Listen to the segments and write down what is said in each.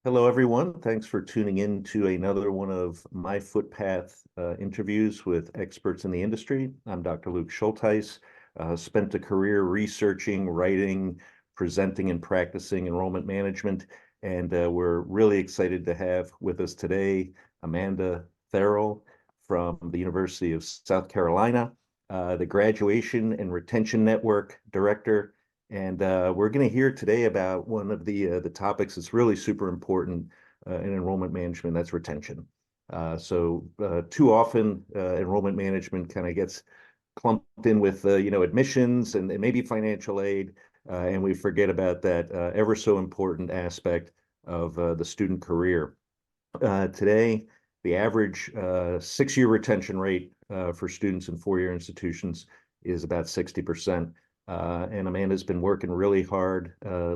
Hello, everyone. Thanks for tuning in to another one of my Footpath interviews with experts in the industry. I'm Dr. Luke Schultheis, spent a career researching, writing, presenting, and practicing enrollment management. And we're really excited to have with us today Amanda Therrell from the University of South Carolina, the Graduation and Retention Network Director. And we're going to hear today about one of the topics that's really super important in enrollment management. That's retention. Too often enrollment management kind of gets clumped in with admissions and maybe financial aid, and we forget about that ever so important aspect of the student career. Today, the average 6-year retention rate for students in 4-year institutions is about 60%. And Amanda's been working really hard,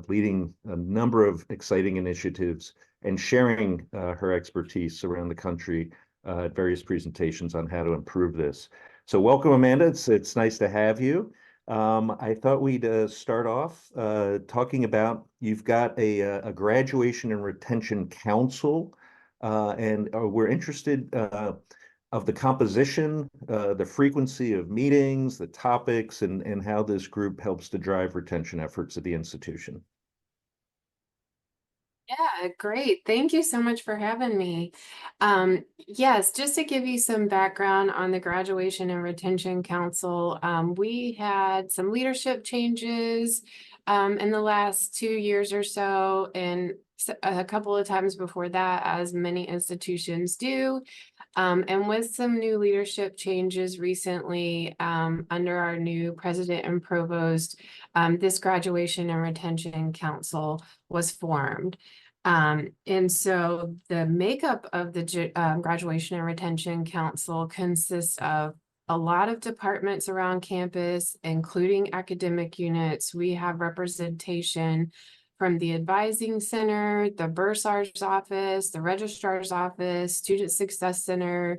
leading a number of exciting initiatives and sharing her expertise around the country at various presentations on how to improve this. So welcome, Amanda. It's nice to have you. I thought we'd start off talking about you've got a graduation and retention council, and we're interested of the composition, the frequency of meetings, the topics, and how this group helps to drive retention efforts at the institution. Yeah, great. Thank you so much for having me. Yes, just to give you some background on the Graduation and Retention Council, we had some leadership changes in the last 2 years or so, and a couple of times before that, as many institutions do. And with some new leadership changes recently under our new president and provost, this Graduation and Retention Council was formed. And so the makeup of the Graduation and Retention Council consists of a lot of departments around campus, including academic units. We have representation from the Advising Center, the Bursar's office, the Registrar's office, Student Success Center.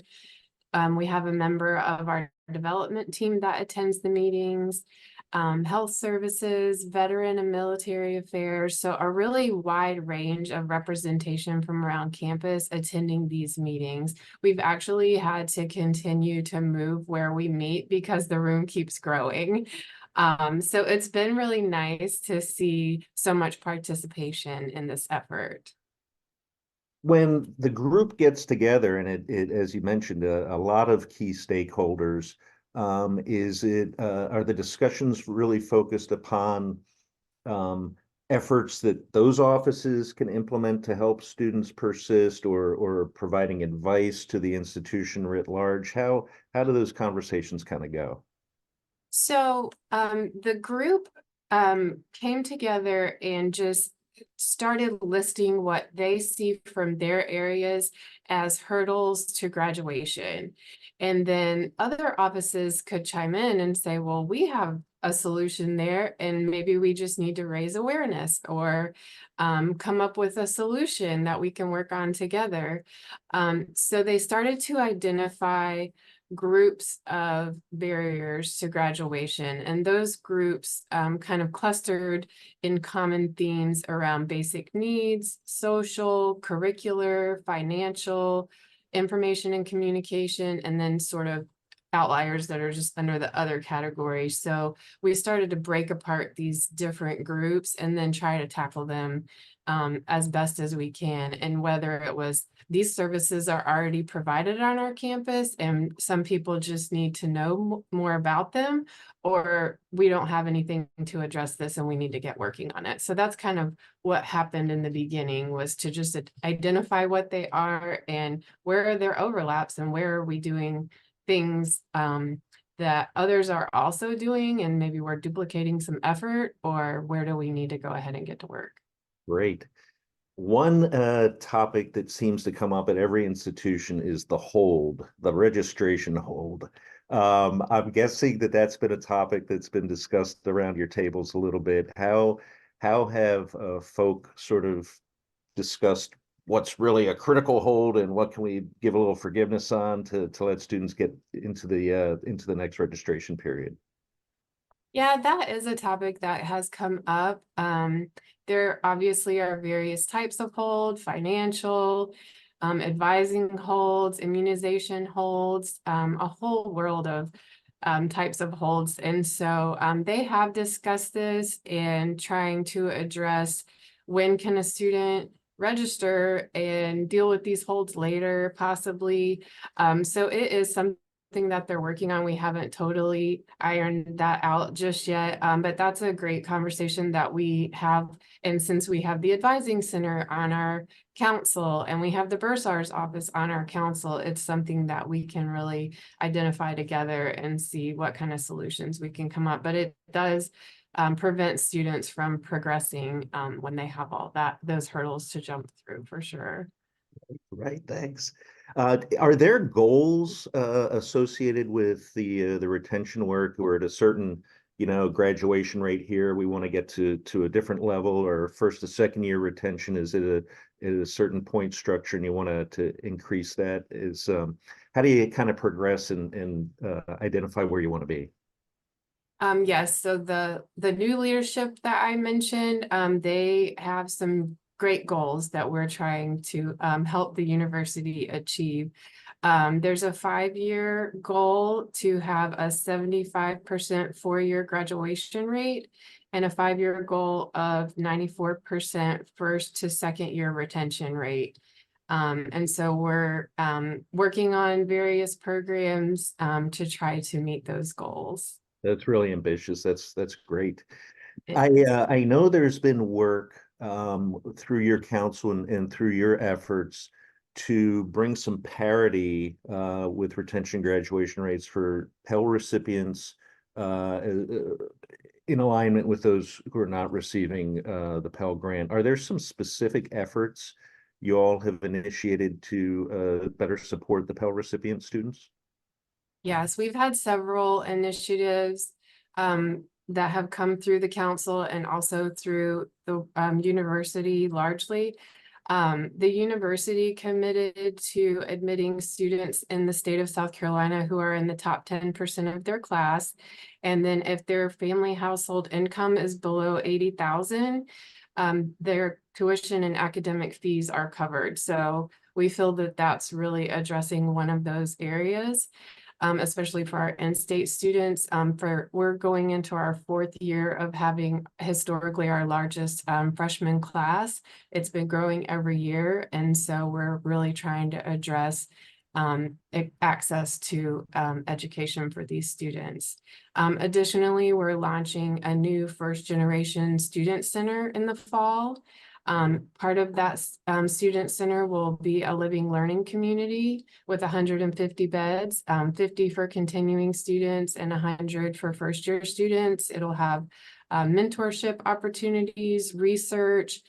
We have a member of our development team that attends the meetings, health services, veteran and military affairs. So a really wide range of representation from around campus attending these meetings. We've actually had to continue to move where we meet because the room keeps growing. So it's been really nice to see so much participation in this effort. When the group gets together, and it as you mentioned, a lot of key stakeholders, are the discussions really focused upon efforts that those offices can implement to help students persist, or providing advice to the institution writ large? How do those conversations kind of go? So the group came together and just started listing what they see from their areas as hurdles to graduation. And then other offices could chime in and say, well, we have a solution there, and maybe we just need to raise awareness or come up with a solution that we can work on together. So they started to identify groups of barriers to graduation, and those groups kind of clustered in common themes around basic needs, social, curricular, financial, information and communication, and then sort of outliers that are just under the other category. So we started to break apart these different groups and then try to tackle them as best as we can. And whether it was these services are already provided on our campus and some people just need to know more about them, or we don't have anything to address this and we need to get working on it. So that's kind of what happened in the beginning, was to just identify what they are and where are their overlaps and where are we doing things that others are also doing, and maybe we're duplicating some effort, or where do we need to go ahead and get to work. Great. One topic that seems to come up at every institution is the registration hold. I'm guessing that that's been a topic that's been discussed around your tables a little bit. How have folk sort of discussed what's really a critical hold, and what can we give a little forgiveness on to let students get into the next registration period? Yeah, that is a topic that has come up. There obviously are various types of hold, financial, advising holds, immunization holds, a whole world of types of holds. And so they have discussed this and trying to address when can a student register and deal with these holds later, possibly. So it is something that they're working on. We haven't totally ironed that out just yet, but that's a great conversation that we have. And since we have the advising center on our council and we have the bursar's office on our council, it's something that we can really identify together and see what kind of solutions we can come up. But it does prevent students from progressing when they have all those hurdles to jump through, for sure. Right, thanks. Are there goals associated with the retention work, or at a certain, graduation rate here, we want to get to a different level, or first to second year retention is at a certain point structure, and you want to increase that? How do you kind of progress and identify where you want to be? Yes, so the new leadership that I mentioned, they have some great goals that we're trying to help the university achieve. There's a 5-year goal to have a 75% 4-year graduation rate and a 5-year goal of 94% first to second year retention rate. And so we're working on various programs to try to meet those goals. That's really ambitious. That's great. It I know there's been work through your council and through your efforts to bring some parity with retention graduation rates for Pell recipients in alignment with those who are not receiving the Pell Grant. Are there some specific efforts you all have initiated to better support the Pell recipient students? Yes, we've had several initiatives that have come through the council and also through the university largely. The university committed to admitting students in the state of South Carolina who are in the top 10% of their class. And then if their family household income is below 80,000, their tuition and academic fees are covered. So we feel that that's really addressing one of those areas. Especially for our in-state students. We're going into our 4th year of having historically our largest freshman class. It's been growing every year, and so we're really trying to address access to education for these students. Additionally, we're launching a new first-generation student center in the fall. Part of that student center will be a living learning community with 150 beds, 50 for continuing students and 100 for first year students. It'll have mentorship opportunities, research,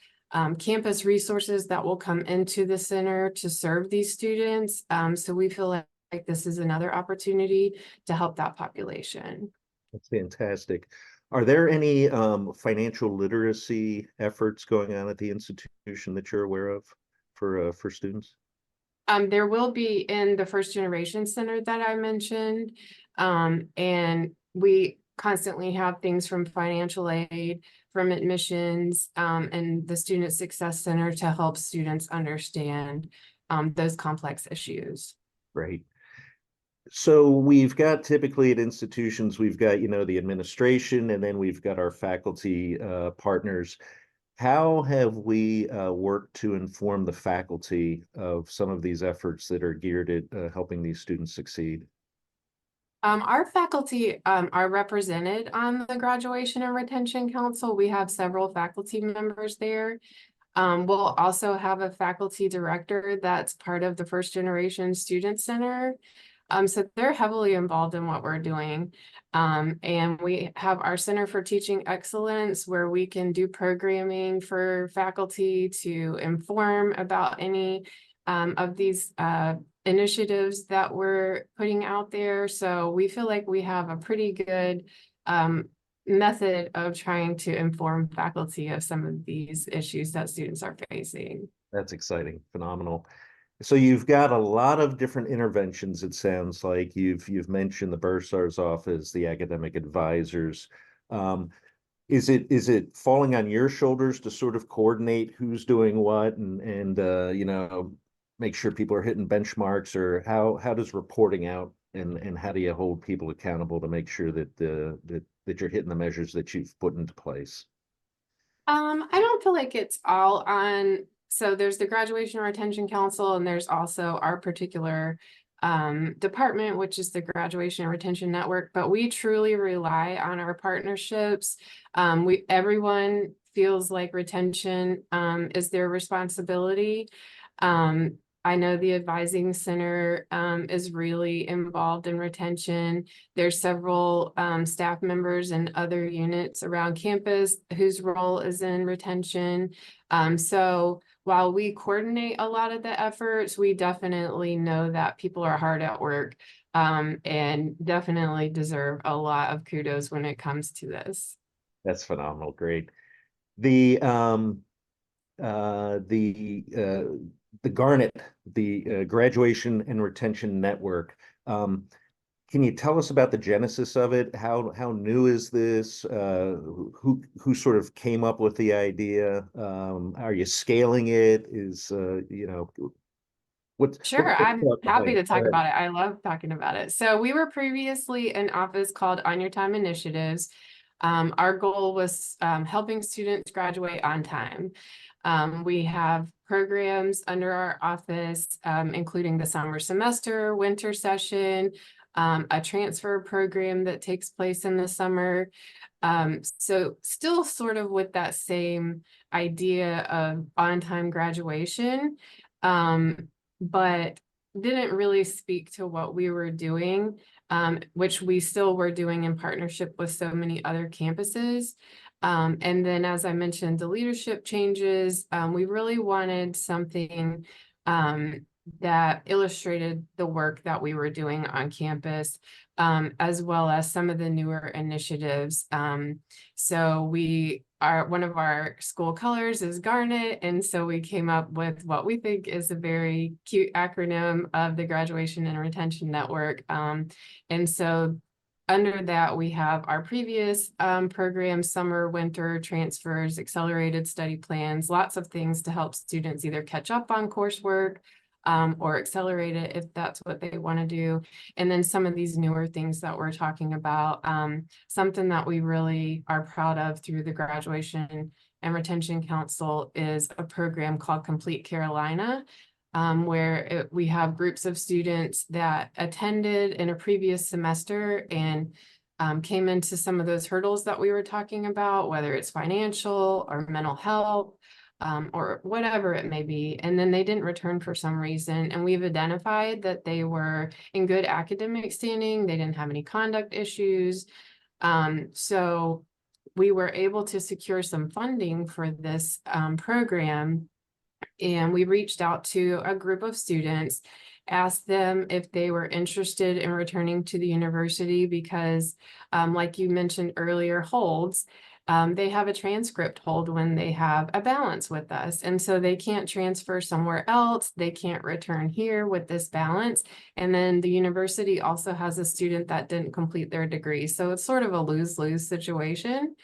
campus resources that will come into the center to serve these students. So we feel like this is another opportunity to help that population. That's fantastic. Are there any financial literacy efforts going on at the institution that you're aware of for students? There will be in the first generation center that I mentioned. And we constantly have things from financial aid, from admissions, and the Student Success Center to help students understand those complex issues. Right. So we've got typically at institutions, we've got, the administration, and then we've got our faculty partners. How have we worked to inform the faculty of some of these efforts that are geared at helping these students succeed? Our faculty are represented on the Graduation and Retention Council. We have several faculty members there. We'll also have a faculty director that's part of the First Generation Student Center. So they're heavily involved in what we're doing. And we have our Center for Teaching Excellence where we can do programming for faculty to inform about any of these initiatives that we're putting out there. So we feel like we have a pretty good method of trying to inform faculty of some of these issues that students are facing. That's exciting, phenomenal. So you've got a lot of different interventions, it sounds like. You've mentioned the bursar's office, the academic advisors. Is it falling on your shoulders to sort of coordinate who's doing what and make sure people are hitting benchmarks, or how does reporting out and how do you hold people accountable to make sure that you're hitting the measures that you've put into place? I don't feel like it's all on, so there's the Graduation Retention Council, and there's also our particular department, which is the Graduation and Retention Network, but we truly rely on our partnerships. Everyone feels like retention is their responsibility. I know the advising center is really involved in retention. There's several staff members and other units around campus whose role is in retention. So while we coordinate a lot of the efforts, we definitely know that people are hard at work and definitely deserve a lot of kudos when it comes to this. That's phenomenal. Great. The uh the uh the GARNET, the Graduation and Retention Network. Can you tell us about the genesis of it? How new is this? Who sort of came up with the idea? Are you scaling it? Sure, What's I'm behind happy it? to Go talk ahead. about it. I love talking about it. So we were previously an office called On Your Time Initiatives. Our goal was helping students graduate on time. We have programs under our office, including the summer semester, winter session, a transfer program that takes place in the summer. So still sort of with that same idea of on-time graduation. But didn't really speak to what we were doing, which we still were doing in partnership with so many other campuses. And then, as I mentioned, the leadership changes, we really wanted something that illustrated the work that we were doing on campus, as well as some of the newer initiatives. So one of our school colors is Garnet, and so we came up with what we think is a very cute acronym of the Graduation and Retention Network. And so under that, we have our previous programs, summer, winter, transfers, accelerated study plans, lots of things to help students either catch up on coursework or accelerate it if that's what they want to do. And then some of these newer things that we're talking about, something that we really are proud of through the Graduation and Retention Council is a program called Complete Carolina, where we have groups of students that attended in a previous semester and came into some of those hurdles that we were talking about, whether it's financial or mental health, or whatever it may be. And then they didn't return for some reason. And we've identified that they were in good academic standing. They didn't have any conduct issues. So we were able to secure some funding for this program. And we reached out to a group of students, asked them if they were interested in returning to the university because, like you mentioned earlier, holds. They have a transcript hold when they have a balance with us. And so they can't transfer somewhere else. They can't return here with this balance. And then the university also has a student that didn't complete their degree. So it's sort of a lose-lose situation.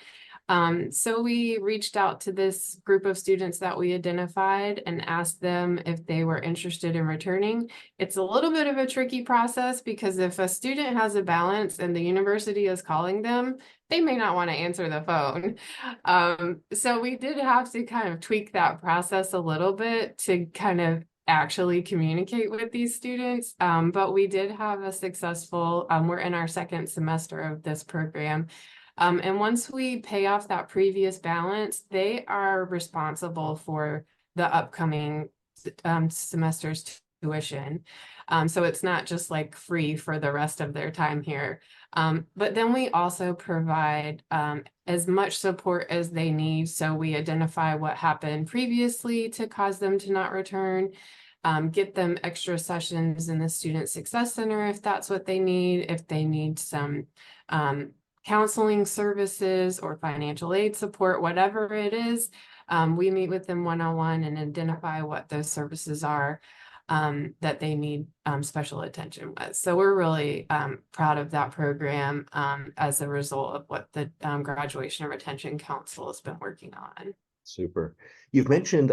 So we reached out to this group of students that we identified and asked them if they were interested in returning. It's a little bit of a tricky process because if a student has a balance and the university is calling them, they may not want to answer the phone. So we did have to kind of tweak that process a little bit to kind of actually communicate with these students. But we did have a successful, we're in our second semester of this program. And once we pay off that previous balance, they are responsible for the upcoming semester's tuition. So it's not just like free for the rest of their time here. But then we also provide as much support as they need. So we identify what happened previously to cause them to not return. Get them extra sessions in the Student Success Center if that's what they need, if they need some counseling services or financial aid support, whatever it is. We meet with them one-on-one and identify what those services are. that they need special attention with. So we're really proud of that program as a result of what the Graduation and Retention Council has been working on. Super. You've mentioned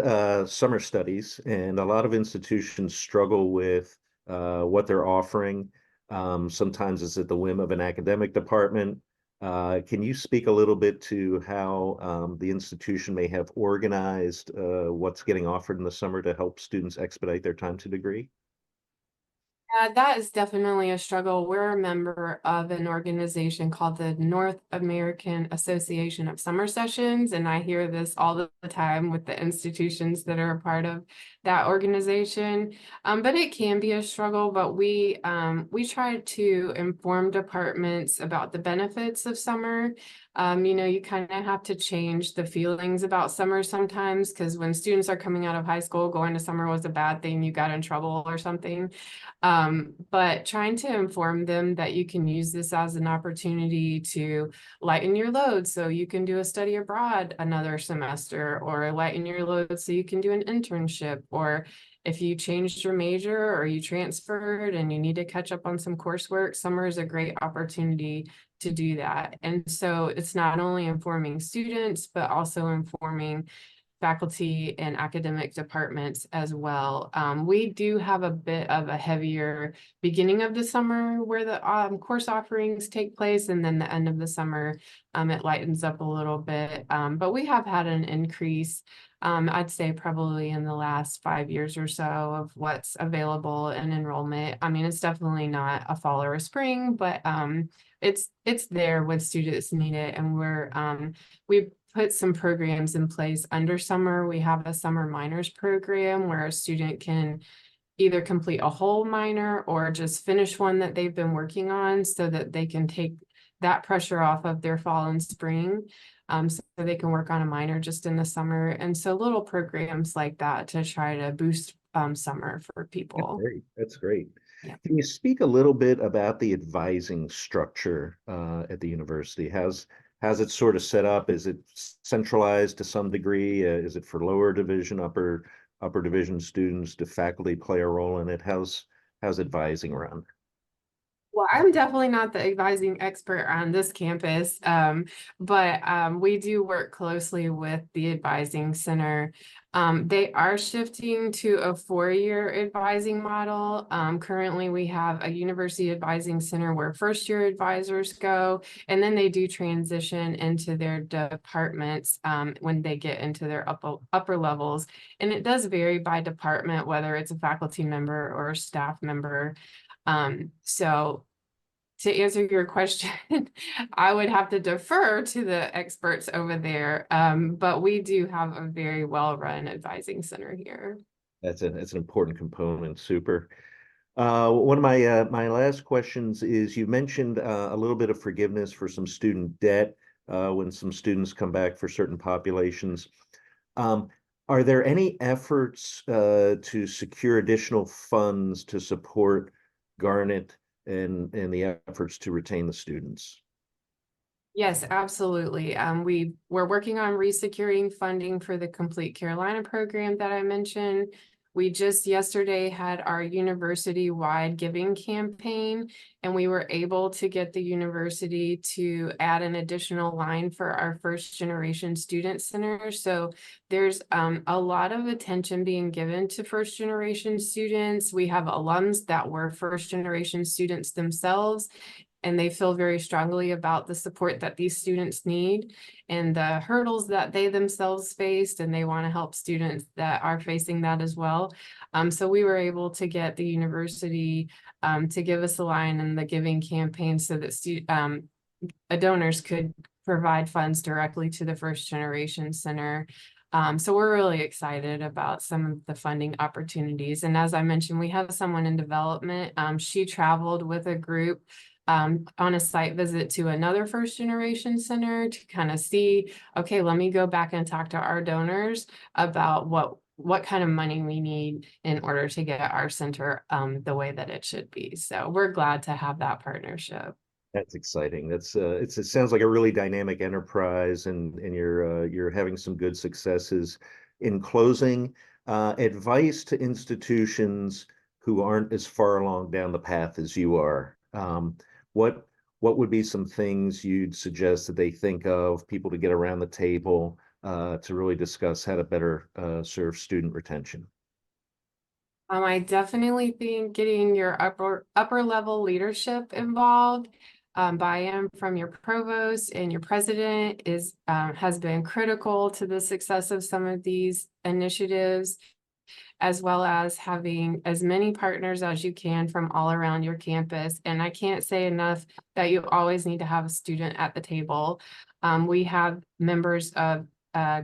summer studies, and a lot of institutions struggle with what they're offering. Sometimes it's at the whim of an academic department. Can you speak a little bit to how the institution may have organized what's getting offered in the summer to help students expedite their time to degree? That is definitely a struggle. We're a member of an organization called the North American Association of Summer Sessions, and I hear this all the time with the institutions that are a part of that organization. But it can be a struggle, but we try to inform departments about the benefits of summer. You know, you kind of have to change the feelings about summer sometimes, because when students are coming out of high school, going to summer was a bad thing, you got in trouble or something. But trying to inform them that you can use this as an opportunity to lighten your load so you can do a study abroad another semester, or lighten your load so you can do an internship, or if you changed your major or you transferred and you need to catch up on some coursework, summer is a great opportunity to do that. And so it's not only informing students, but also informing faculty and academic departments as well. We do have a bit of a heavier beginning of the summer where the course offerings take place, and then the end of the summer, it lightens up a little bit. But we have had an increase, I'd say probably in the last 5 years or so, of what's available in enrollment. I mean, it's definitely not a fall or a spring, but it's there when students need it, and we put some programs in place under summer. We have a summer minors program where a student can either complete a whole minor or just finish one that they've been working on, so that they can take that pressure off of their fall and spring, so they can work on a minor just in the summer. And so little programs like that to try to boost summer for That's people. great. That's great. Yeah. Can you speak a little bit about the advising structure at the university? How's it sort of set up? Is it centralized to some degree? Is it for lower division, upper division students? Do faculty play a role in it? How's advising run? Well, I'm definitely not the advising expert on this campus, but we do work closely with the advising center. They are shifting to a 4-year advising model. Currently, we have a university advising center where first-year advisors go, and then they do transition into their departments when they get into their upper levels. And it does vary by department, whether it's a faculty member or a staff member. So to answer your question, I would have to defer to the experts over there. But we do have a very well-run advising center here. That's an important component. Super. One of my last questions is you mentioned a little bit of forgiveness for some student debt when some students come back for certain populations. Um, are there any efforts to secure additional funds to support Garnet and the efforts to retain the students? Yes, absolutely. We're working on resecuring funding for the Complete Carolina program that I mentioned. We just yesterday had our university-wide giving campaign, and we were able to get the university to add an additional line for our first generation student center. So there's a lot of attention being given to first generation students. We have alums that were first generation students themselves, and they feel very strongly about the support that these students need and the hurdles that they themselves faced, and they want to help students that are facing that as well. So we were able to get the university to give us a line in the giving campaign so that donors could provide funds directly to the First Generation Center. So we're really excited about some of the funding opportunities. And as I mentioned, we have someone in development. She traveled with a group on a site visit to another first generation center to kind of see, okay, let me go back and talk to our donors about what kind of money we need in order to get our center the way that it should be. So we're glad to have that partnership. That's exciting. It sounds like a really dynamic enterprise, and you're having some good successes. In closing, Advice to institutions who aren't as far along down the path as you are. What would be some things you'd suggest that they think of, people to get around the table to really discuss how to better serve student retention? I definitely think getting your upper level leadership involved, buy-in from your provost and your president has been critical to the success of some of these initiatives, as well as having as many partners as you can from all around your campus. And I can't say enough that you always need to have a student at the table. We have members of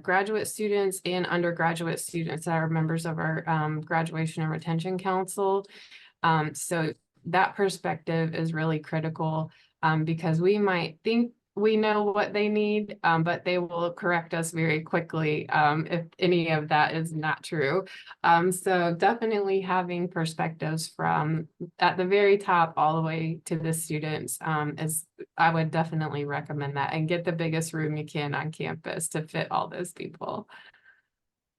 graduate students and undergraduate students that are members of our graduation and retention council. So that perspective is really critical because we might think we know what they need, but they will correct us very quickly if any of that is not true. So definitely having perspectives from at the very top all the way to the students I would definitely recommend that, and get the biggest room you can on campus to fit all those people.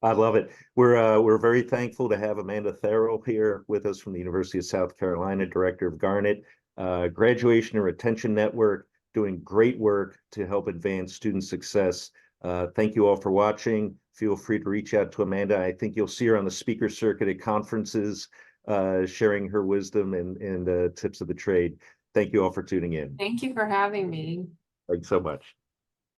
I love it. We're very thankful to have Amanda Therrell here with us from the University of South Carolina, Director of GARNET, Graduation and Retention Network, doing great work to help advance student success. Thank you all for watching. Feel free to reach out to Amanda. I think you'll see her on the speaker circuit at conferences, sharing her wisdom and tips of the trade. Thank you all for tuning in. Thank you for having me. Thanks so much.